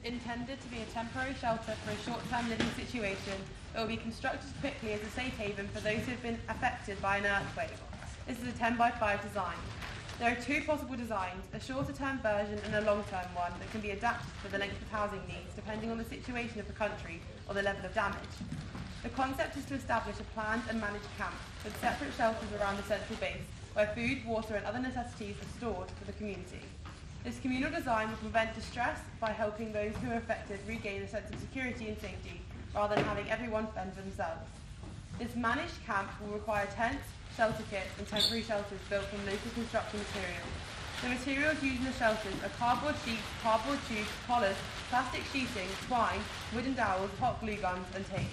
intended to be a temporary shelter for a short-term living situation, it will be constructed quickly as a safe haven for those who have been affected by an earthquake. This is a 10 by 5 design. There are two possible designs, a shorter-term version and a long-term one that can be adapted for the length of housing needs depending on the situation of the country or the level of damage. The concept is to establish a planned and managed camp with separate shelters around the central base where food, water and other necessities are stored for the community. This communal design will prevent distress by helping those who are affected regain a sense of security and safety rather than having everyone fend for themselves. This managed camp will require tents, shelter kits and temporary shelters built from local construction materials. The materials used in the shelters are cardboard sheets, cardboard tubes, collars, plastic sheeting, twine, wooden dowels, hot glue guns and tape.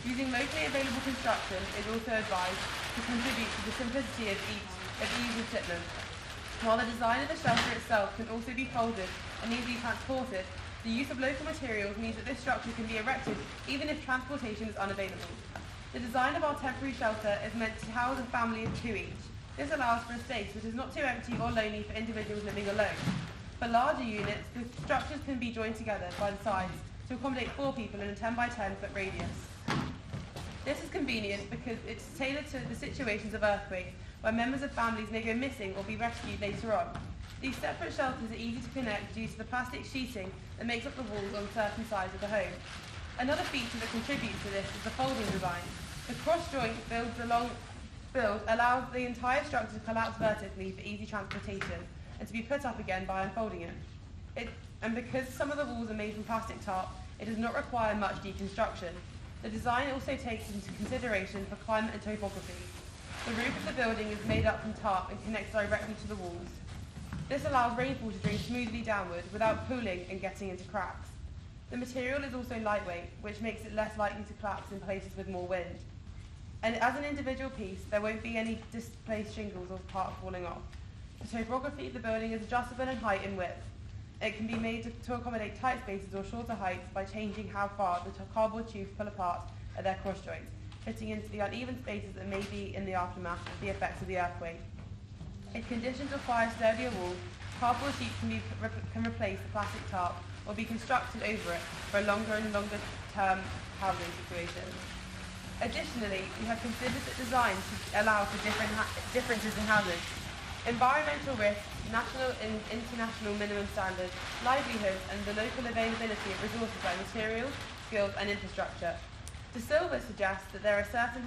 Using locally available construction is also advised to contribute to the simplicity of ease of shipment. While the design of the shelter itself can also be folded and easily transported, the use of local materials means that this structure can be erected even if transportation is unavailable. The design of our temporary shelter is meant to house a family of 2 each. This allows for a space which is not too empty or lonely for individuals living alone. For larger units, the structures can be joined together by the sides to accommodate 4 people in a 10 by 10 foot radius. This is convenient because it's tailored to the situations of earthquakes where members of families may go missing or be rescued later on. These separate shelters are easy to connect due to the plastic sheeting that makes up the walls on certain sides of the home. Another feature that contributes to this is the folding design. The cross-joint build allows the entire structure to collapse vertically for easy transportation and to be put up again by unfolding it. And because some of the walls are made from plastic tarp, it does not require much deconstruction. The design also takes into consideration for climate and topography. The roof of the building is made up from tarp and connects directly to the walls. This allows rainfall to drain smoothly downward without pooling and getting into cracks. The material is also lightweight, which makes it less likely to collapse in places with more wind. And as an individual piece, there won't be any displaced shingles or part falling off. The topography of the building is adjustable in height and width. It can be made to accommodate tight spaces or shorter heights by changing how far the cardboard tubes pull apart at their cross joints, fitting into the uneven spaces that may be in the aftermath of the effects of the earthquake. If conditions require sturdier walls, cardboard sheets can replace the plastic tarp or be constructed over it for a longer and longer term housing situation. Additionally, we have considered that design should allow for differences in housing. Environmental risks, national and international minimum standards, livelihoods and the local availability of resources like materials, skills and infrastructure. De Silva suggests that there are certain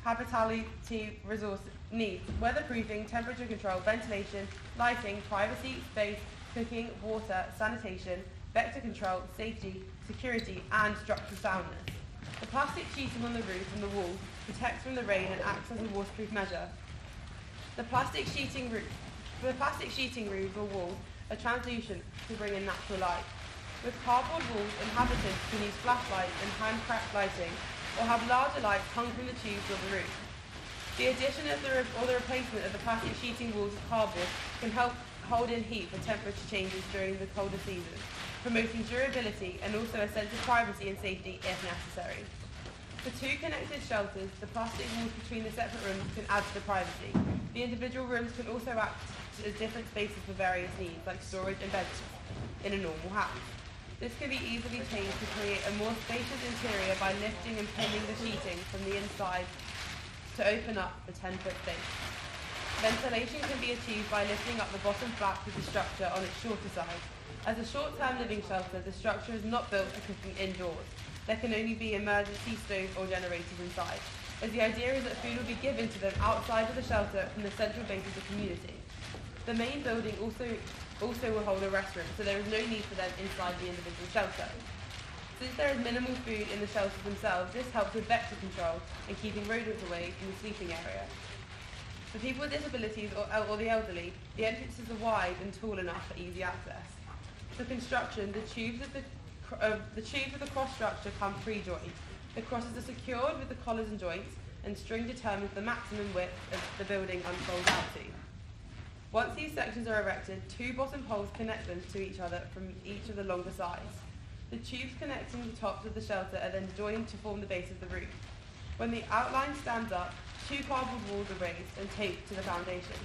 habitability resource needs, weatherproofing, temperature control, ventilation, lighting, privacy, space, cooking, water, sanitation, vector control, safety, security and structural soundness. The plastic sheeting on the roof and the wall protects from the rain and acts as a waterproof measure. The plastic sheeting roofs or walls are translucent to bring in natural light. With cardboard walls, inhabitants can use flashlights and hand-cracked lighting or have larger lights hung from the tubes of the roof. The addition of the replacement of the plastic sheeting walls with cardboard can help hold in heat for temperature changes during the colder seasons, promoting durability and also a sense of privacy and safety if necessary. For 2 connected shelters, the plastic walls between the separate rooms can add to the privacy. The individual rooms can also act as different spaces for various needs, like storage and bedrooms in a normal house. This can be easily changed to create a more spacious interior by lifting and pinning the sheeting from the inside to open up the 10-foot space. Ventilation can be achieved by lifting up the bottom flap of the structure on its shorter side. As a short-term living shelter, the structure is not built for cooking indoors. There can only be emergency stoves or generators inside, as the idea is that food will be given to them outside of the shelter from the central base of the community. The main building also will hold a restroom, so there is no need for them inside the individual shelter. Since there is minimal food in the shelters themselves, this helps with vector control and keeping rodents away from the sleeping area. For people with disabilities or the elderly, the entrances are wide and tall enough for easy access. For construction, the tubes of the cross structure come pre-joined. The crosses are secured with the collars and joints, and string determines the maximum width of the building unfolds out to. Once these sections are erected, 2 bottom poles connect them to each other from each of the longer sides. The tubes connecting the tops of the shelter are then joined to form the base of the roof. When the outline stands up, 2 cardboard walls are raised and taped to the foundation.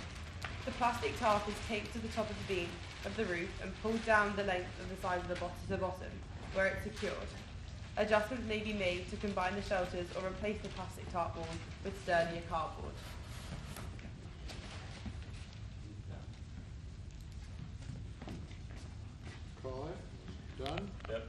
The plastic tarp is taped to the top of the beam, of the roof and pulled down the length of the side of the bottom, where it's secured. Adjustments may be made to combine the shelters or replace the plastic tarpaulin with sturdier cardboard. Clive, done? Yep.